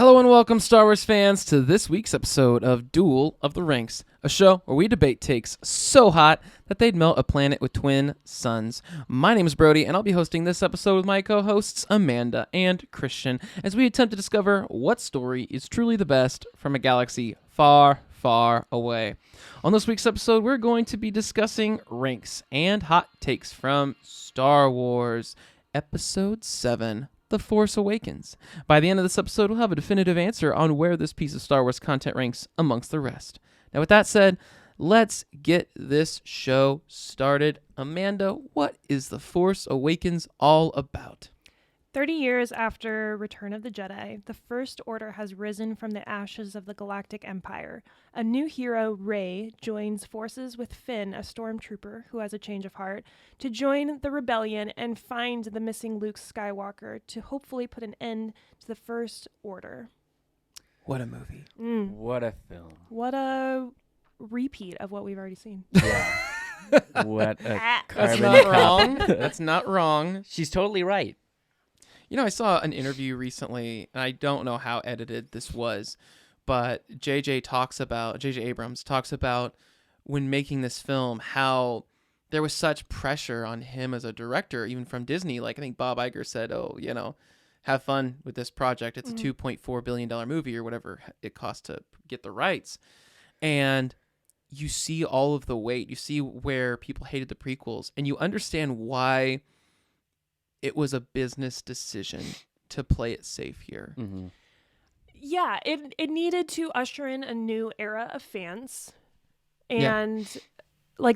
Hello and welcome, Star Wars fans, to this week's episode of Duel of the Ranks, a show where we debate takes so hot that they'd melt a planet with twin suns. My name is Brody, and I'll be hosting this episode with my co-hosts Amanda and Christian as we attempt to discover what story is truly the best from a galaxy far, far away. On this week's episode, we're going to be discussing ranks and hot takes from Star Wars Episode 7. The Force Awakens. By the end of this episode, we'll have a definitive answer on where this piece of Star Wars content ranks amongst the rest. Now, with that said, let's get this show started. Amanda, what is The Force Awakens all about? 30 years after Return of the Jedi, the First Order has risen from the ashes of the Galactic Empire. A new hero, Rey, joins forces with Finn, a stormtrooper who has a change of heart, to join the rebellion and find the missing Luke Skywalker to hopefully put an end to the First Order. What a movie. What a film. What a repeat of what we've already seen. Yeah. What a That's carbon not copy. wrong. That's not wrong. She's totally right. You know, I saw an interview recently, and I don't know how edited this was, but J.J. Abrams talks about when making this film, how there was such pressure on him as a director, even from Disney. Like, I think Bob Iger said, have fun with this project. It's a $2.4 billion movie or whatever it cost to get the rights. And you see all of the weight. You see where people hated the prequels, and you understand why it was a business decision to play it safe here. Mm-hmm. Yeah, it needed to usher in a new era of fans and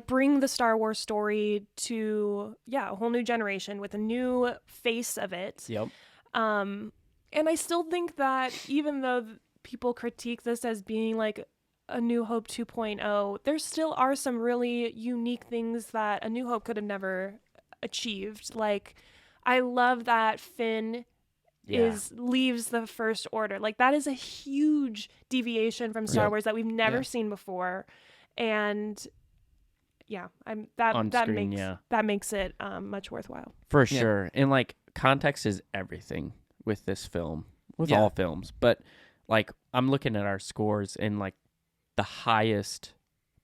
bring the Star Wars story to a whole new generation with a new face of it. Yep. And I still think that even though people critique this as being like A New Hope 2.0, there still are some really unique things that A New Hope could have never achieved. Like, I love that Finn leaves the First Order. Like, that is a huge deviation from Star Wars that we've never seen before, and that makes it much worthwhile For sure. And like, context is everything with this film, with all films. But like, I'm looking at our scores, and like the highest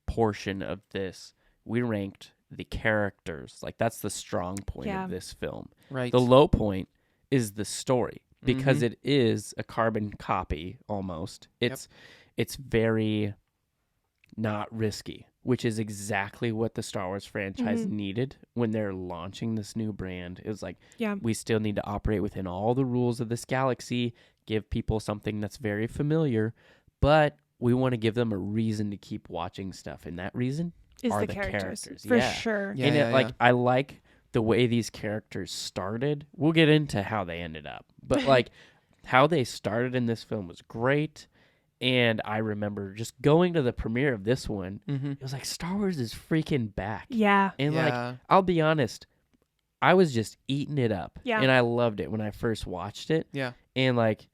portion of this, we ranked the characters. Like, that's the strong point of this film. Right. The low point is the story, because it is a carbon copy almost. It's very not risky, which is exactly what the Star Wars franchise needed when they're launching this new brand. It was like, we still need to operate within all the rules of this galaxy, give people something that's very familiar, but we want to give them a reason to keep watching stuff, and that reason is are the characters. For sure. And I like the way these characters started. We'll get into how they ended up, but like how they started in this film was great. And I remember just going to the premiere of this one. It was like, Star Wars is freaking back. Yeah. And like, I'll be honest, I was just eating it up. Yeah. And I loved it when I first watched it. Yeah. And like,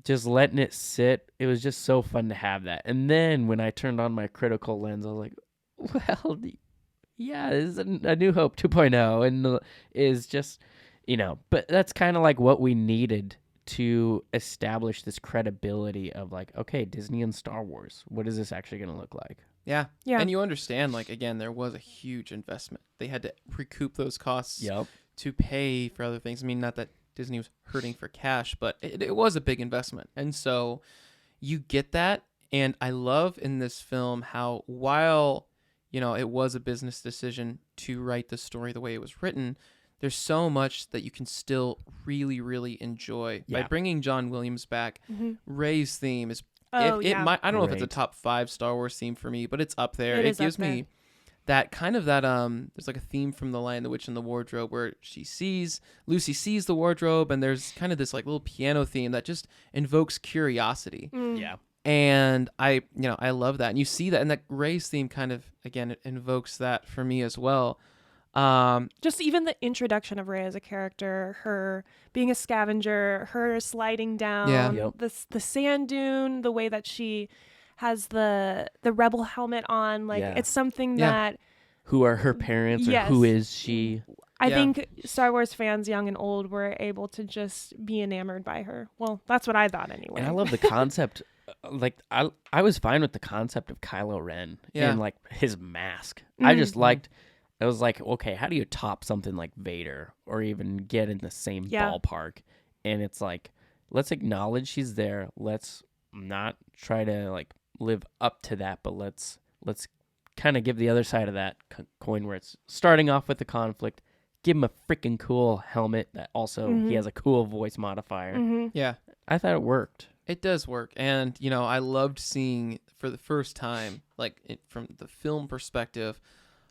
just letting it sit, it was just so fun to have that. And then when I turned on my critical lens, I was like, well, yeah, this is a New Hope 2.0, and is just, but that's kind of like what we needed to establish this credibility of like, okay, Disney and Star Wars, what is this actually going to look like? Yeah. And you understand, like, again, there was a huge investment. They had to recoup those costs to pay for other things. I mean, not that Disney was hurting for cash, but it was a big investment. And so you get that. And I love in this film how, while it was a business decision to write the story the way it was written, there's so much that you can still really, really enjoy. By bringing John Williams back, Rey's theme is, I don't know if it's a top 5 Star Wars theme for me, but it's up there. It gives me that kind of there's like a theme from The Lion, the Witch, and the Wardrobe, where Lucy sees the wardrobe, and there's kind of this like little piano theme that just invokes curiosity. Yeah. And I love that. And you see that, and that Rey's theme kind of, again, it invokes that for me as well. Just even the introduction of Rey as a character, her being a scavenger, her sliding down the sand dune, the way that she has the rebel helmet on, like it's something that who are her parents or who is she? I think Star Wars fans, young and old, were able to just be enamored by her. Well, that's what I thought anyway. And I love the concept. Like I was fine with the concept of Kylo Ren and like his mask. I just liked. I was like, okay, how do you top something like Vader or even get in the same ballpark? And it's like, let's acknowledge she's there. Let's not try to like live up to that, but let's kind of give the other side of that coin where it's starting off with the conflict. Give him a freaking cool helmet that also he has a cool voice modifier. Yeah. I thought it worked. It does work. And, you know, I loved seeing for the first time, like from the film perspective,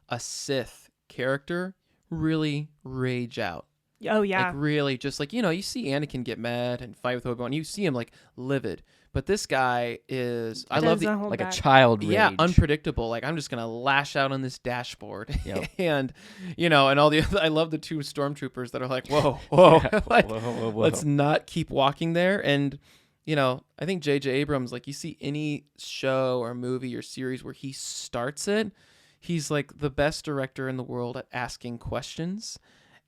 a Sith character really rage out. Oh, yeah. Like really just like, you know, you see Anakin get mad and fight with Obi-Wan. You see him like livid. But this guy is, I love the, like a child rage. Yeah, unpredictable. Like, I'm just going to lash out on this dashboard. And, you know, and all the other, I love the two stormtroopers that are like, whoa. Like, whoa. Let's not keep walking there. And, you know, I think J.J. Abrams, like, you see any show or movie or series where he starts it, he's like the best director in the world at asking questions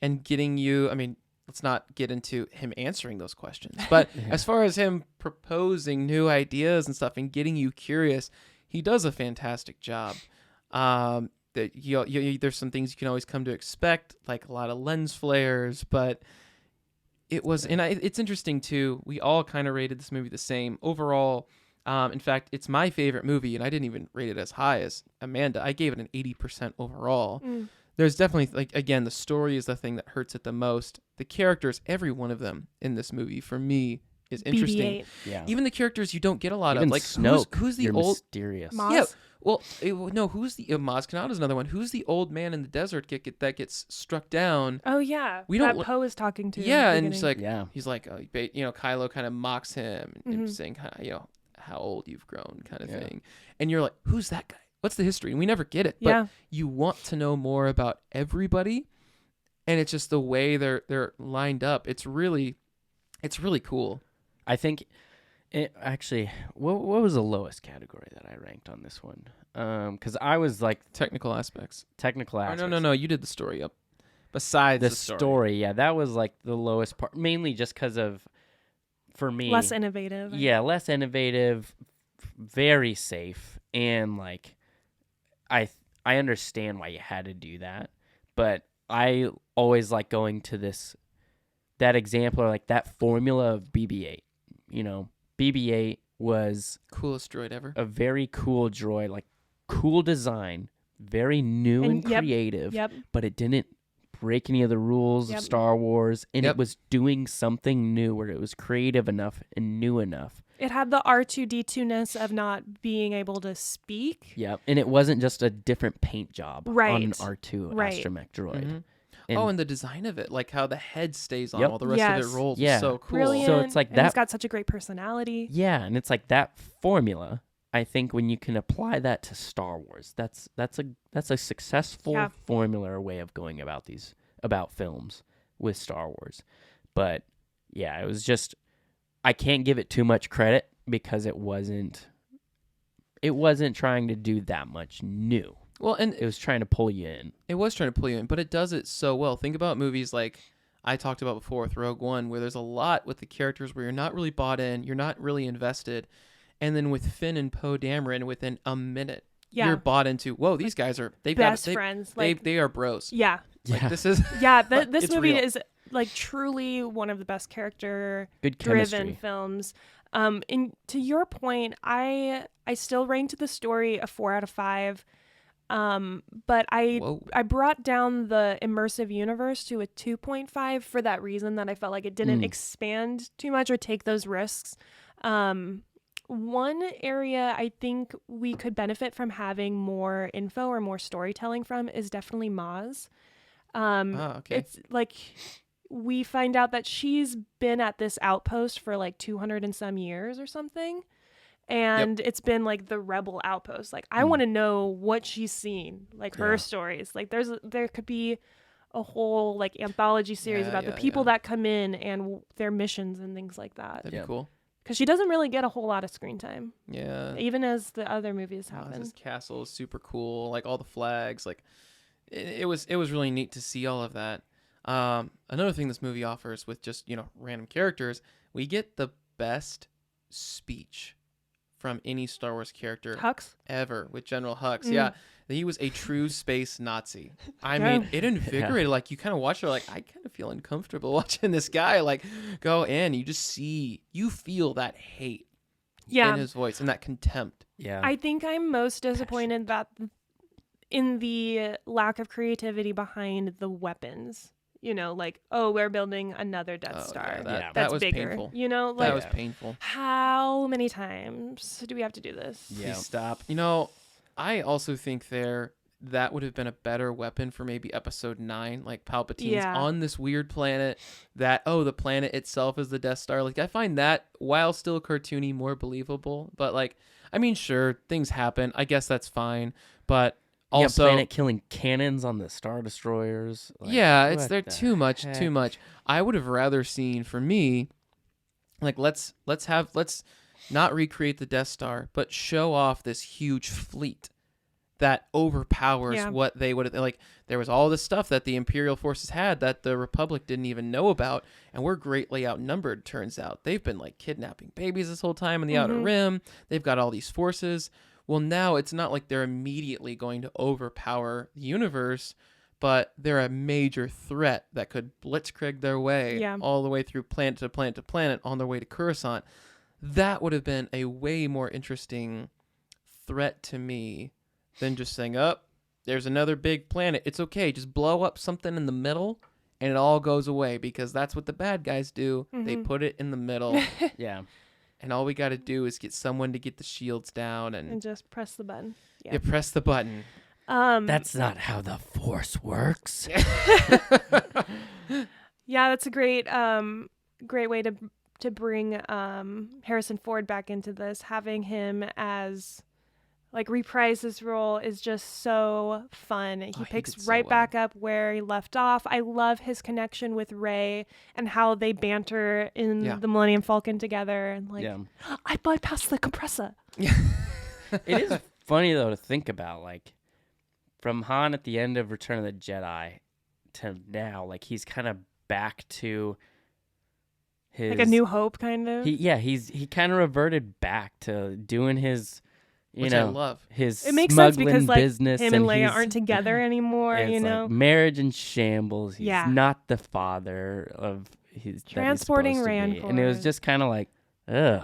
and getting you, I mean, let's not get into him answering those questions. But as far as him proposing new ideas and stuff and getting you curious, he does a fantastic job. That there's some things you can always come to expect, like a lot of lens flares, but it was, and it's interesting too. We all kind of rated this movie the same overall. In fact, it's my favorite movie, and I didn't even rate it as high as Amanda. I gave it an 80% overall. There's definitely, like, again, the story is the thing that hurts it the most. The characters, every one of them in this movie, for me, is interesting. BB-8. Yeah. Even the characters you don't get a lot Even of. Like, Snoke, who's the you're old... mysterious. Maz? Yeah, well, no, who's the... Maz Kanata's another one. Who's the old man in the desert that gets struck down? Oh, yeah. We don't... That Poe is talking to. Yeah, in the and it's beginning. like, he's like, you know, Kylo kind of mocks him and saying, you know, how old you've grown kind of thing. And you're like, who's that guy? What's the history? And we never get it. But you want to know more about everybody. And it's just the way they're lined up. It's really cool. I think, actually, what was the lowest category that I ranked on this one? Because I was like... Technical aspects. Oh, No. You did the story up. Besides the story. Yeah, that was like the lowest part. Mainly just because of, for me... Less innovative. Yeah, less innovative, very safe. And like, I understand why you had to do that. But I always like going to that example, or like that formula of BB-8. You know, BB-8 was coolest droid ever. A very cool droid, like cool design, very new and creative, but it didn't break any of the rules of Star Wars, and it was doing something new where it was creative enough and new enough. It had the R2-D2-ness of not being able to speak. Yep, and it wasn't just a different paint job on an R2 astromech droid. And the design of it, like how the head stays on while the rest of it rolls, is so cool. Brilliant. So it's like and that. It's got such a great personality. Yeah, and it's like that formula. I think when you can apply that to Star Wars, that's a successful formula or way of going about films with Star Wars. But yeah, it was just, I can't give it too much credit because it wasn't trying to do that much new. Well, and it was trying to pull you in. It was trying to pull you in, but it does it so well. Think about movies like I talked about before with Rogue One, where there's a lot with the characters where you're not really bought in, you're not really invested. And then with Finn and Poe Dameron, within a minute, you're bought into, whoa, these guys are best friends. They are bros. Yeah. Like, this is this movie real. is like truly one of the best character-driven films. And to your point, I still ranked the story a 4 out of 5. But I brought down the immersive universe to a 2.5 for that reason, that I felt like it didn't expand too much or take those risks. One area I think we could benefit from having more info or more storytelling from is definitely Maz. It's like we find out that she's been at this outpost for like 200 and some years or something. And it's been like the rebel outpost. Like, I want to know what she's seen, like her stories. Like there could be a whole like anthology series about the people that come in and their missions and things like that. That'd be cool. Because she doesn't really get a whole lot of screen time. Yeah. Even as the other movies happen. This castle is super cool. Like all the flags. Like it was really neat to see all of that. Another thing this movie offers with just, random characters, we get the best speech from any Star Wars character Hux? ever with General Hux. Yeah, he was a true space Nazi. I Yeah. mean, it invigorated. Like, you kind of watch it, like, I kind of feel uncomfortable watching this guy, like, go in. You just you feel that hate in his voice and that contempt. Yeah. I think I'm most disappointed that in the lack of creativity behind the weapons. Like, we're building another Death Star. That That's was bigger. painful. Like, That was painful. how many times do we have to do this? Yeah. Please stop. I also think that would have been a better weapon for maybe episode 9, like Palpatine's on this weird planet that, the planet itself is the Death Star. Like, I find that, while still cartoony, more believable. But, like, I mean, sure, things happen. I guess that's fine. But also, planet killing cannons on the Star Destroyers. Like, they're too much. I would have rather seen, for me, like, let's not recreate the Death Star, but show off this huge fleet that overpowers what they would have. Like, there was all this stuff that the Imperial forces had that the Republic didn't even know about, and we're greatly outnumbered, turns out. They've been, like, kidnapping babies this whole time in the Outer Rim. They've got all these forces. Well, now it's not like they're immediately going to overpower the universe, but they're a major threat that could blitzkrieg their way all the way through planet to planet to planet on their way to Coruscant. That would have been a way more interesting threat to me than just saying, there's another big planet. It's okay. Just blow up something in the middle and it all goes away, because that's what the bad guys do. They put it in the middle. Yeah. And all we got to do is get someone to get the shields down and just press the button. You press the button. That's not how the Force works. Yeah, that's a great way to bring Harrison Ford back into this. Having him as, like, reprise his role is just so fun. He picks right back up where he left off. I love his connection with Rey and how they banter in the Millennium Falcon together. And I bypassed the compressor. It is funny, though, to think about, like, from Han at the end of Return of the Jedi to now, like, he's kind of back to his... Like a New Hope, kind of? He kind of reverted back to doing his... Which I love. His it makes sense because, like, business him and Leia aren't together anymore, Like marriage in shambles. He's not the father of his transporting Rand. And it was just kind of like, ugh.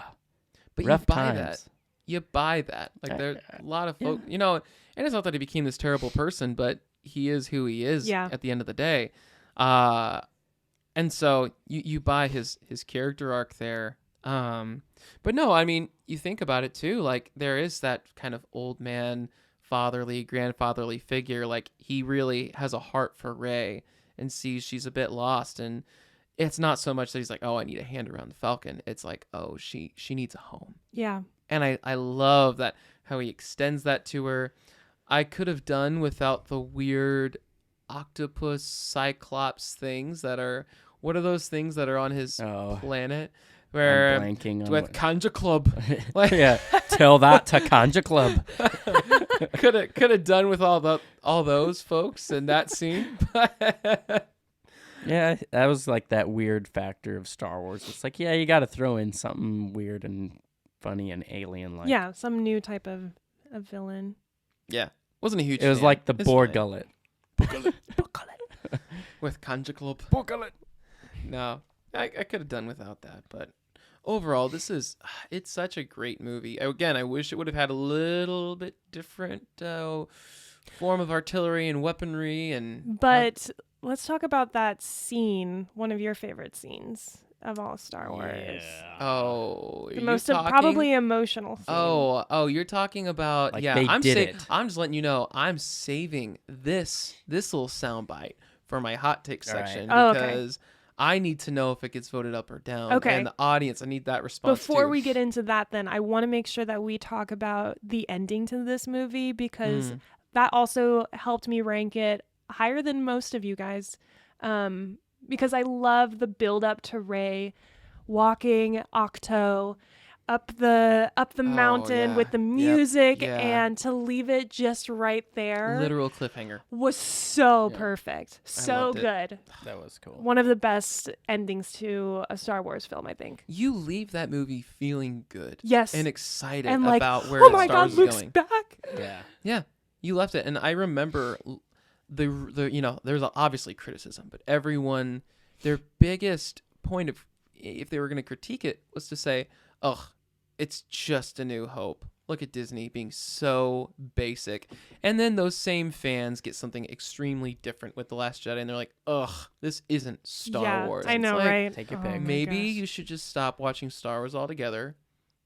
But rough you buy times. that. You buy that. Like, there's a lot of folk, and it's not that he became this terrible person, but he is who he is at the end of the day. And so you buy his character arc there. But no, I mean, you think about it too, like, there is that kind of old man, fatherly, grandfatherly figure. Like, he really has a heart for Rey and sees she's a bit lost. And it's not so much that he's like, I need a hand around the Falcon. It's like, she needs a home. Yeah. And I love that, how he extends that to her. I could have done without the weird octopus cyclops things that are, what are those things that are on his planet? Where I'm blanking on with Kanja Club. Like, tell that to Kanja Club. could have done with all those folks in that scene. Yeah, that was like that weird factor of Star Wars. It's like, you got to throw in something weird and funny and alien-like. Yeah, some new type of villain. Yeah, wasn't a huge. It was fan. like the It's Boar fine. Gullet. With Kanja Club. Boar Gullet. No, I could have done without that, but overall, it's such a great movie. Again, I wish it would have had a little bit different form of artillery and weaponry. But let's talk about that scene, one of your favorite scenes of all Star Wars. Yeah. Oh, the most probably emotional scene. Oh, you're talking about Like I'm just letting you know, I'm saving this little soundbite for my hot take section because I need to know if it gets voted up or down. Okay. And the audience, I need that response Before we get into that, then, I want to make sure that we talk about the ending to this movie, because that also helped me rank it higher than most of you guys. Because I love the build up to Rey walking Octo up the mountain with the music and to leave it just right there. Literal cliffhanger. Was so perfect. So good. That was cool. One of the best endings to a Star Wars film, I think. You leave that movie feeling good. Yes. And excited and about where oh my Star God, Wars Luke's is going. back. Yeah. Yeah. You left it. And I remember the you know, there's obviously criticism, but everyone, their biggest point of, if they were going to critique it, was to say, ugh, it's just A New Hope. Look at Disney being so basic. And then those same fans get something extremely different with The Last Jedi, and they're like, ugh, this isn't Star Wars. I know, like, right? Take your pick. Maybe you should just stop watching Star Wars altogether,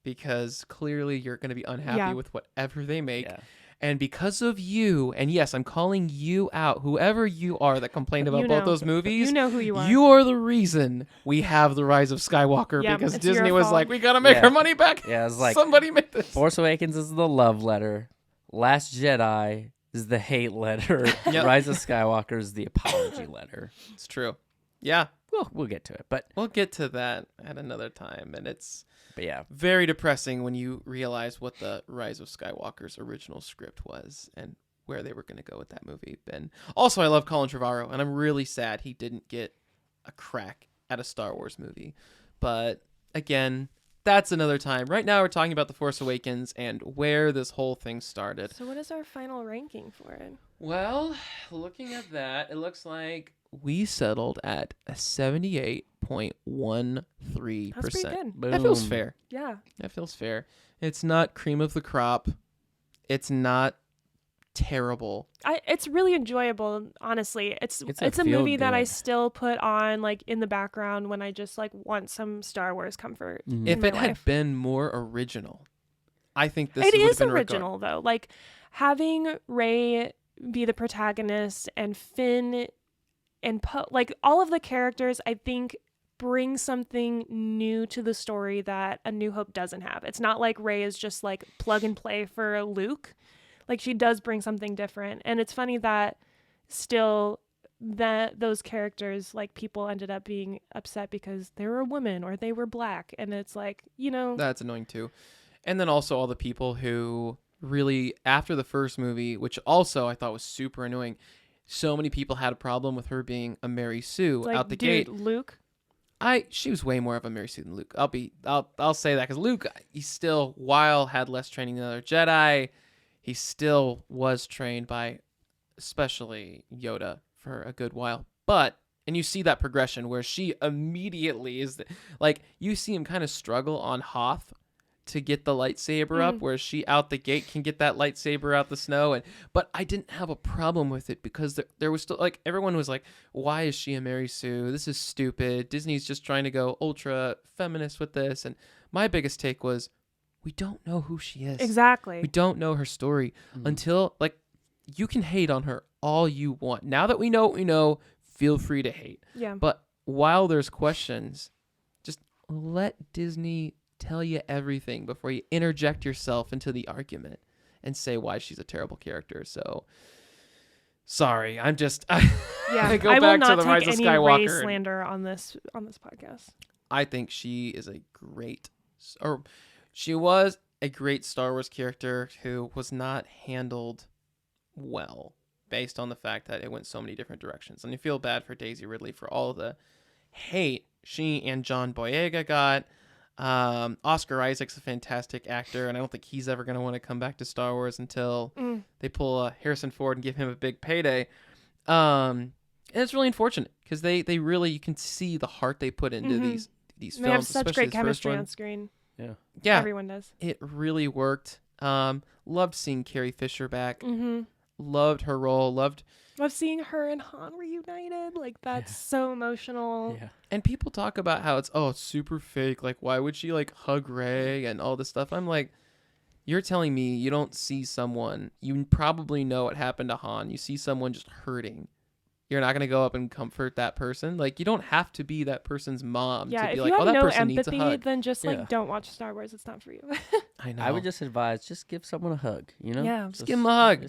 because clearly you're going to be unhappy with whatever they make. Yeah. And because of you, and yes, I'm calling you out, whoever you are that complained about both those movies. You know who you are. You are the reason we have The Rise of Skywalker, because Disney was like, we got to make our money back. Yeah, it's like, somebody make this. Force Awakens is the love letter. Last Jedi is the hate letter. Rise of Skywalker is the apology letter. It's true. Yeah. We'll get to it, but we'll get to that at another time. And it's very depressing when you realize what the Rise of Skywalker's original script was and where they were going to go with that movie. And also, I love Colin Trevorrow, and I'm really sad he didn't get a crack at a Star Wars movie. But again, that's another time. Right now, we're talking about The Force Awakens and where this whole thing started. So what is our final ranking for it? Well, looking at that, it looks like we settled at a 78.13%. That's pretty good. Boom. That feels fair. Yeah. That feels fair. It's not cream of the crop. It's not terrible. It's really enjoyable, honestly. It's a movie that I still put on like in the background when I just like want some Star Wars comfort. Mm-hmm. If it had been more original, I think this it would is have been original though. Like having Rey be the protagonist and Finn and like all of the characters, I think bring something new to the story that A New Hope doesn't have. It's not like Rey is just like plug and play for Luke. Like she does bring something different. And it's funny that still that those characters, like people ended up being upset because they were a woman or they were black. And it's like, that's annoying too. And then also all the people who really, after the first movie, which also I thought was super annoying, so many people had a problem with her being a Mary Sue out the gate. Luke? She was way more of a Mary Sue than Luke. I'll say that, because Luke, he still, while had less training than other Jedi, he still was trained by especially Yoda for a good while. And you see that progression where she immediately is you see him kind of struggle on Hoth to get the lightsaber up, where she out the gate can get that lightsaber out the snow. But I didn't have a problem with it, because there was still everyone was like, why is she a Mary Sue? This is stupid. Disney's just trying to go ultra feminist with this. And my biggest take was, we don't know who she is. Exactly. We don't know her story until you can hate on her all you want. Now that we know what we know, feel free to hate. Yeah. But while there's questions, just let Disney tell you everything before you interject yourself into the argument and say why she's a terrible character. So sorry, I'm just I go back to the Rise of Skywalker. I will not take any Rey slander on this podcast. I think she is she was a great Star Wars character who was not handled well, based on the fact that it went so many different directions. And I feel bad for Daisy Ridley for all the hate she and John Boyega got. Oscar Isaac's a fantastic actor, and I don't think he's ever going to want to come back to Star Wars until they pull Harrison Ford and give him a big payday. And it's really unfortunate, because they really, you can see the heart they put into these films. They have such great chemistry on screen. Yeah, everyone does. It really worked. Loved seeing Carrie Fisher back. Loved her role. Loved seeing her and Han reunited. That's so emotional. Yeah. And people talk about how it's super fake. Why would she hug Rey and all this stuff? I'm like, you're telling me you don't see someone, you probably know what happened to Han. You see someone just hurting. You're not going to go up and comfort that person. You don't have to be that person's mom to be like, that person needs a hug. Then just don't watch Star Wars. It's not for you. I know. I would just advise, just give someone a hug, Yeah. Just give them a hug.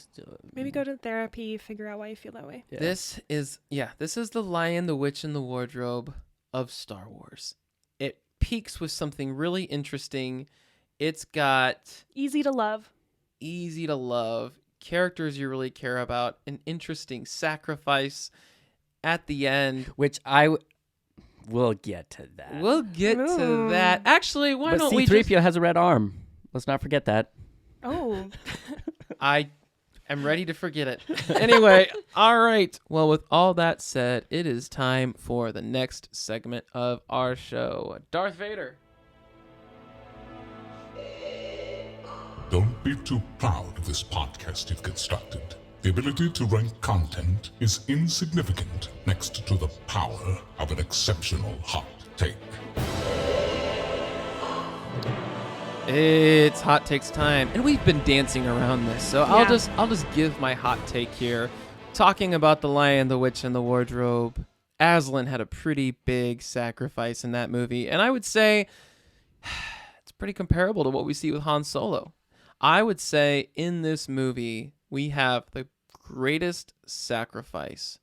Maybe go to therapy, figure out why you feel that way. Yeah. This is the Lion, the Witch, and the Wardrobe of Star Wars. It peaks with something really interesting It's got easy to love, characters you really care about, an interesting sacrifice at the end. Which we'll get to that. We'll get to that. Actually, why don't we C-3PO has a red arm. Let's not forget that. Oh. I am ready to forget it. Anyway, all right. Well, with all that said, it is time for the next segment of our show. Darth Vader. Don't be too proud of this podcast you've constructed. The ability to rank content is insignificant next to the power of an exceptional hot take. It's hot takes time, and we've been dancing around this, so Yeah. I'll just give my hot take here. Talking about the Lion, the Witch, and the Wardrobe, Aslan had a pretty big sacrifice in that movie, and I would say it's pretty comparable to what we see with Han Solo. I would say in this movie we have the greatest sacrifice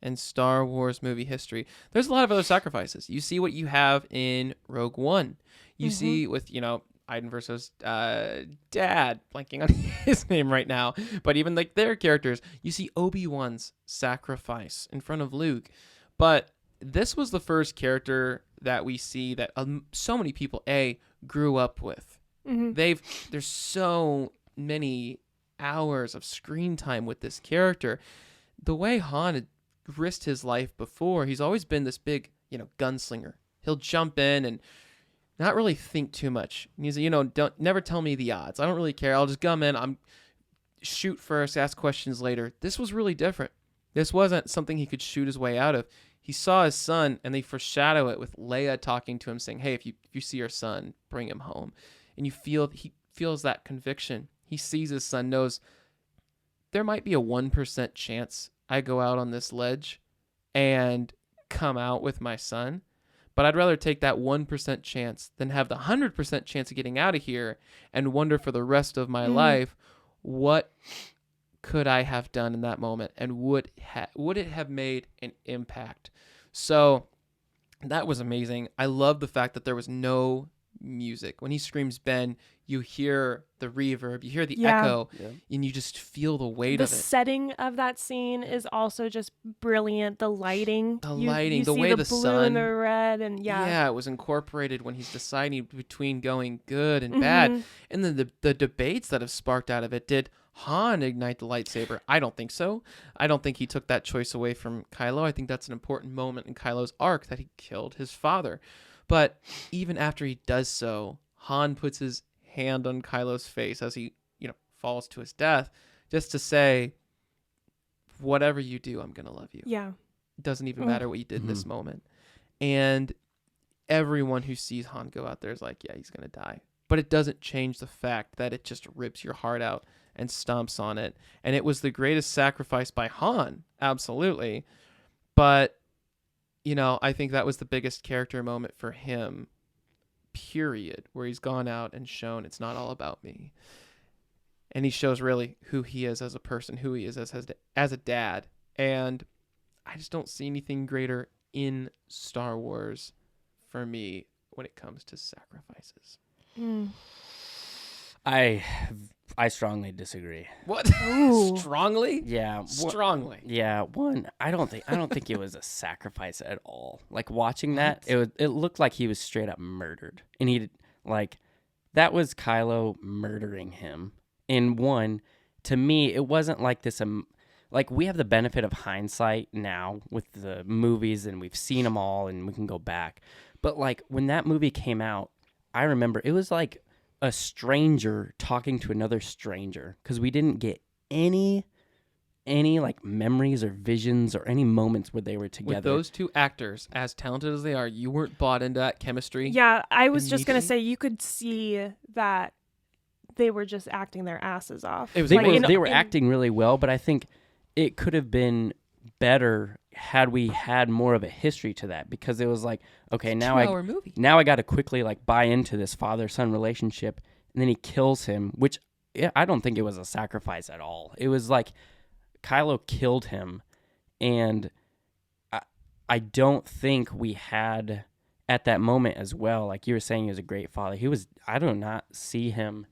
in Star Wars movie history. There's a lot of other sacrifices. You see what you have in Rogue One. You see with, Iden versus Dad, blanking on his name right now, but even like their characters, you see Obi-Wan's sacrifice in front of Luke. But this was the first character that we see that so many people grew up with. There's so many hours of screen time with this character. The way Han had risked his life before, he's always been this big, gunslinger. He'll jump in and not really think too much. He's, don't never tell me the odds. I don't really care. I'll just come in. I'm shoot first, ask questions later. This was really different. This wasn't something he could shoot his way out of. He saw his son, and they foreshadow it with Leia talking to him, saying, "Hey, if you see your son, bring him home." And he feels that conviction. He sees his son, knows there might be a 1% chance I go out on this ledge and come out with my son. But I'd rather take that 1% chance than have the 100% chance of getting out of here and wonder for the rest of my life, what could I have done in that moment? And would it have made an impact? So that was amazing. I love the fact that there was no music. When he screams Ben, you hear the reverb, you hear the echo, and you just feel the weight of it. The setting of that scene is also just brilliant. The lighting, the you the see way the the blue sun, and the red, and it was incorporated when he's deciding between going good and bad, and then the debates that have sparked out of it. Did Han ignite the lightsaber? I don't think so. I don't think he took that choice away from Kylo. I think that's an important moment in Kylo's arc that he killed his father. But even after he does so, Han puts his hand on Kylo's face as he, falls to his death, just to say, whatever you do, I'm going to love you. Yeah. It doesn't even matter what you did in this moment. And everyone who sees Han go out there is like, yeah, he's going to die. But it doesn't change the fact that it just rips your heart out and stomps on it. And it was the greatest sacrifice by Han, absolutely. But I think that was the biggest character moment for him, period, where he's gone out and shown it's not all about me. And he shows really who he is as a person, who he is as a dad. And I just don't see anything greater in Star Wars for me when it comes to sacrifices. I strongly disagree. What? Strongly? Yeah. Strongly. Yeah. I don't think it was a sacrifice at all. Like watching that, it looked like he was straight up murdered. And that was Kylo murdering him. And to me, it wasn't like this, like we have the benefit of hindsight now with the movies and we've seen them all and we can go back. But like when that movie came out, I remember it was like a stranger talking to another stranger because we didn't get any like memories or visions or any moments where they were together. With those two actors, as talented as they are, you weren't bought into that chemistry. Yeah, I was just going to say you could see that they were just acting their asses off. They were acting really well, but I think it could have been better had we had more of a history to that, because it was like, okay, now I got to quickly like buy into this father-son relationship, and then he kills him, which I don't think it was a sacrifice at all. It was like Kylo killed him, and I don't think we had at that moment as well, like you were saying, he was a great father. I do not see him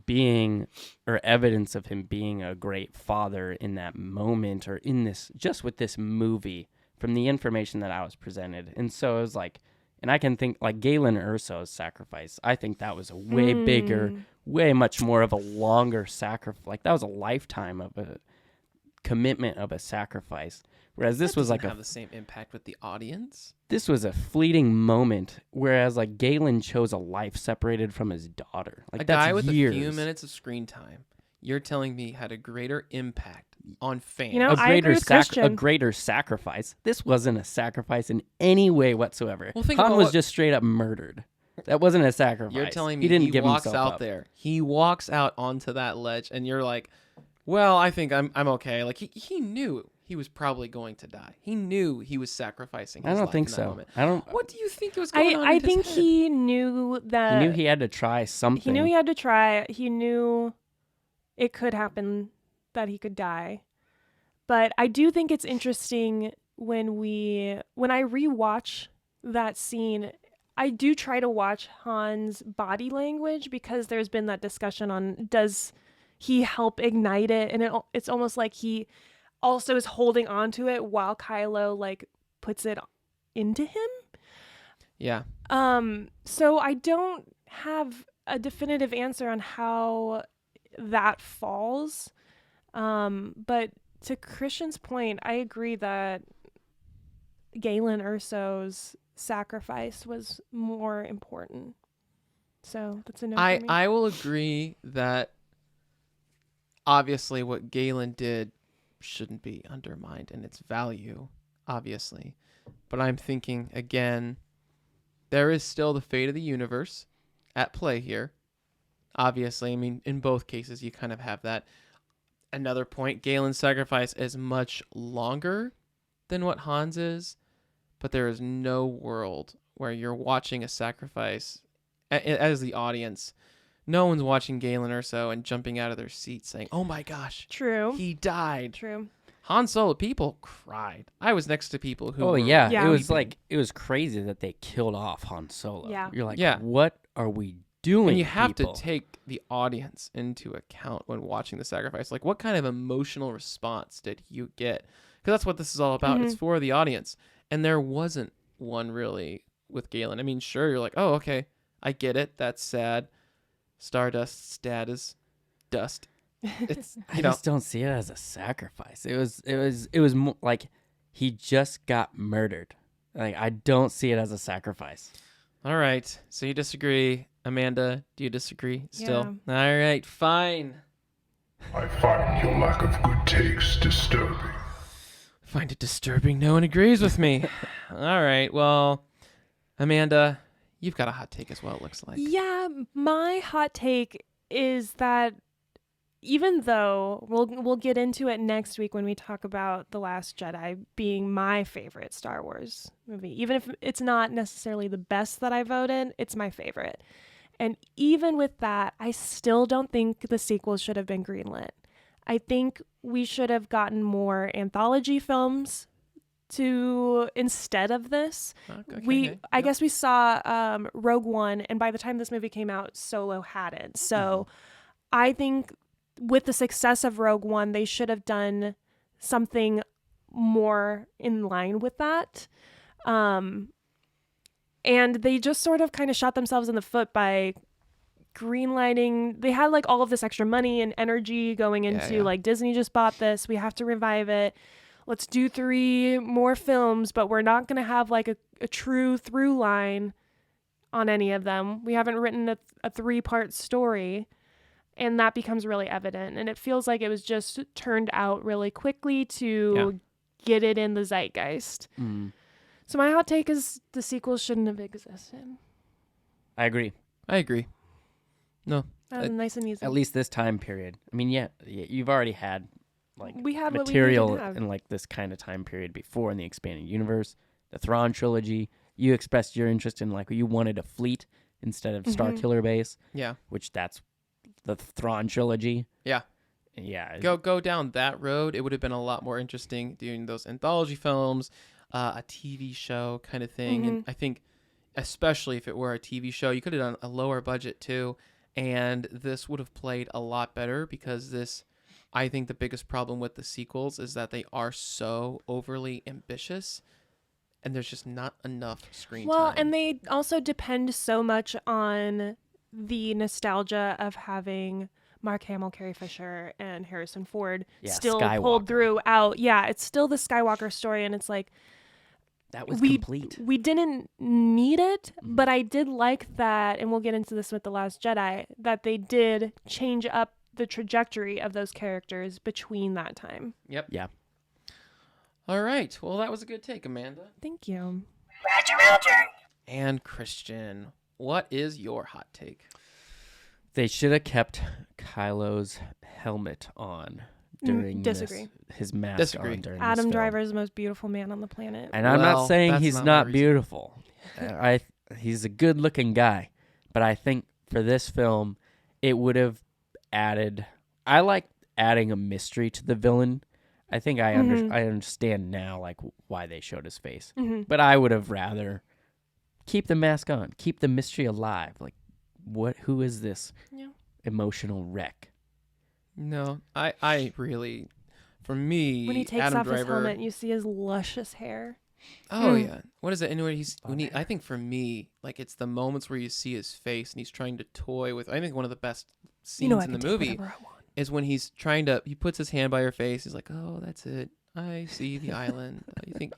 being, or evidence of him being a great father in that moment, or in this, just with this movie, from the information that I was presented. And so it was like, and I can think like Galen Erso's sacrifice. I think that was a way bigger, way much more of a longer sacrifice. Like that was a lifetime of a commitment of a sacrifice. Whereas this was like have the same impact with the audience. This was a fleeting moment. Whereas like Galen chose a life separated from his daughter. Like a that's guy with years. a few minutes of screen time. You're telling me had a greater impact on fans. You know, I agree with Christian. A greater sacrifice. This wasn't a sacrifice in any way whatsoever. Well, Han was just straight up murdered. That wasn't a sacrifice. You're telling me he didn't give walks himself out up. there. He walks out onto that ledge, and you're like, well, I think I'm okay. Like he knew he was probably going to die. He knew he was sacrificing his I don't life think in that so. moment. I don't. What do you think was going on? I in think his head? he knew that He knew he had to try something. He knew he had to try. He knew it could happen that he could die. But I do think it's interesting when I rewatch that scene, I do try to watch Han's body language, because there's been that discussion on, does he help ignite it? And it's almost like he also is holding on to it while Kylo like puts it into him. Yeah. So I don't have a definitive answer on how that falls. But to Christian's point, I agree that Galen Erso's sacrifice was more important. So that's a no for me. I will agree that obviously what Galen did shouldn't be undermined in its value, obviously. But I'm thinking, again, there is still the fate of the universe at play here. Obviously, I mean, in both cases, you kind of have that. Another point, Galen's sacrifice is much longer than what Han's is, but there is no world where you're watching a sacrifice as the audience. No one's watching Galen Erso and jumping out of their seats saying, oh my gosh, True. he died. True. Han Solo, people cried. I was next to people who Oh were yeah. Yeah. It was weeping. like, it was crazy that they killed off Han Solo. Yeah. You're like, Yeah. what are we doing? And you have people? to take the audience into account when watching the sacrifice. Like, what kind of emotional response did you get? Because that's what this is all about. It's for the audience. And there wasn't one really with Galen. I mean, sure, you're like, oh, okay, I get it. That's sad. Stardust's dad is dust. It's I just don't see it as a sacrifice. It was like he just got murdered. Like I don't see it as a sacrifice. All right. So you disagree. Amanda, do you disagree still? All right, fine. I find your lack of good taste disturbing. Find it disturbing. No one agrees with me. All right. Well, Amanda, you've got a hot take as well, it looks like. Yeah, my hot take is that even though we'll get into it next week when we talk about The Last Jedi being my favorite Star Wars movie, even if it's not necessarily the best that I voted, it's my favorite. And even with that, I still don't think the sequels should have been greenlit. I think we should have gotten more anthology films instead of this. I guess we saw Rogue One, and by the time this movie came out, Solo hadn't. So I think with the success of Rogue One, they should have done something more in line with that. And they just sort of kind of shot themselves in the foot by greenlighting. They had like all of this extra money and energy going into like, Disney just bought this, we have to revive it. Let's do 3 more films, but we're not going to have like a true through line on any of them. We haven't written a 3-part story, and that becomes really evident. And it feels like it was just turned out really quickly to get it in the zeitgeist. So my hot take is the sequels shouldn't have existed. I agree. No. Nice and easy. At least this time period. I mean, yeah, you've already had like we had material what we needed to have. in like this kind of time period before in the expanded universe. The Thrawn trilogy. You expressed your interest in like you wanted a fleet instead of Starkiller Base. Yeah. Which that's the Thrawn trilogy. Yeah. Yeah. Go down that road. It would have been a lot more interesting doing those anthology films, a TV show kind of thing. And I think especially if it were a TV show. You could have done a lower budget too, and this would have played a lot better because this, I think the biggest problem with the sequels is that they are so overly ambitious and there's just not enough screen time. Well, and they also depend so much on the nostalgia of having Mark Hamill, Carrie Fisher, and Harrison Ford still Skywalker. pulled throughout. Yeah, it's still the Skywalker story, and it's like that was complete. We didn't need it, but I did like that, and we'll get into this with The Last Jedi, that they did change up the trajectory of those characters between that time. Yep. Yeah. All right. Well, that was a good take, Amanda. Thank you. Roger. And Christian, what is your hot take? They should have kept Kylo's helmet on during Disagree. his mask Disagree. on during Adam this film. Driver is the most beautiful man on the planet. And I'm Well, not saying that's he's not not my reason. beautiful. He's a good-looking guy, but I think for this film, it would have added. I like adding a mystery to the villain. I think I understand now, like why they showed his face, but I would have rather keep the mask on, keep the mystery alive. Like, who is this emotional wreck? No, I really, for me, When he takes Adam off his Driver, helmet, you see his luscious hair. Oh yeah, what is it? Anyway, I think for me, like it's the moments where you see his face and he's trying to toy with. I think one of the best scenes I in the can take movie whatever I want. is when he's he puts his hand by her face. He's like, "Oh, that's it. I see the island." You think,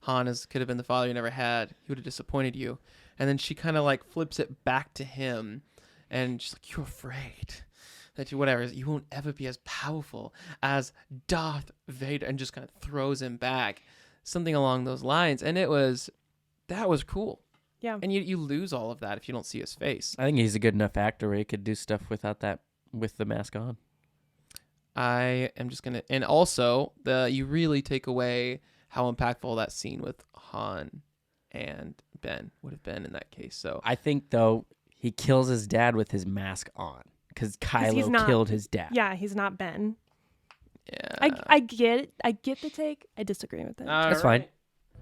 Han could have been the father you never had. He would have disappointed you. And then she kind of like flips it back to him, and she's like, "You're afraid that you won't ever be as powerful as Darth Vader," and just kind of throws him back, something along those lines. And that was cool. Yeah. And you lose all of that if you don't see his face. I think he's a good enough actor where he could do stuff without that, with the mask on. I am just gonna, and also you really take away how impactful that scene with Han and Ben would have been in that case. So I think though he kills his dad with his mask on because Kylo killed his dad. Yeah, he's not Ben. yeah, I get it. I get the take. I disagree with it. That's fine.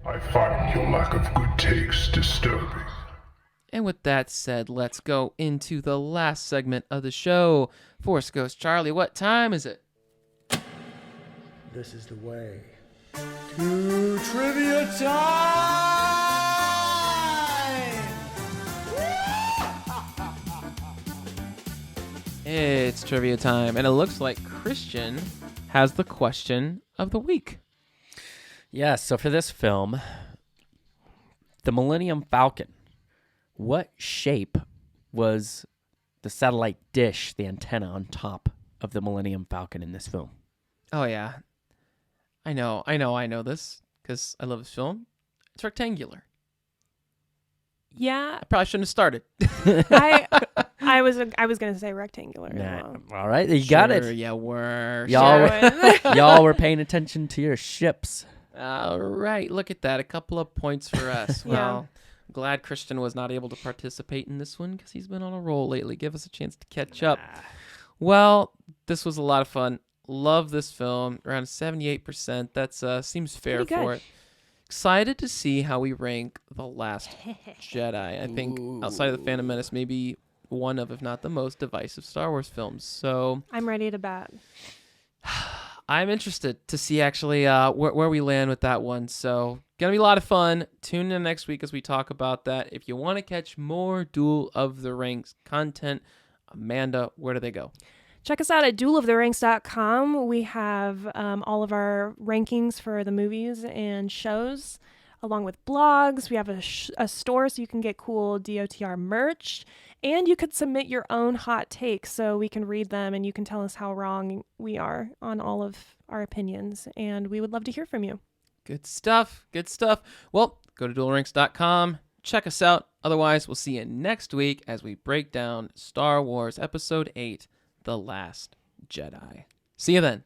I find your lack of good takes disturbing. And with that said, let's go into the last segment of the show. Force Ghost Charlie, what time is it? This is the way to trivia time! It's trivia time, and it looks like Christian has the question of the week. Yeah, so for this film, the Millennium Falcon, what shape was the satellite dish, the antenna on top of the Millennium Falcon in this film? Oh yeah, I know this because I love this film. It's rectangular. Yeah, I probably shouldn't have started. I was gonna say rectangular. as Nah, well. all right, you got Sure, it. Yeah, were. Y'all were paying attention to your ships. All right, look at that. A couple of points for us. Yeah. Well, glad Christian was not able to participate in this one because he's been on a roll lately. Give us a chance to catch up. Well, this was a lot of fun. Love this film. Around 78%. That's seems fair Pretty good. for it. Excited to see how we rank The Last Jedi. I think outside of The Phantom Menace, maybe one of, if not the most divisive Star Wars films. So I'm ready to bat. I'm interested to see actually where we land with that one. So gonna be a lot of fun. Tune in next week as we talk about that. If you want to catch more Duel of the Ranks content, Amanda, where do they go? Check us out at dueloftheranks.com. We have all of our rankings for the movies and shows, along with blogs. We have a store so you can get cool DOTR merch. And you could submit your own hot takes so we can read them and you can tell us how wrong we are on all of our opinions. And we would love to hear from you. Good stuff. Good stuff. Well, go to duelranks.com. Check us out. Otherwise, we'll see you next week as we break down Star Wars Episode 8, The Last Jedi. See you then.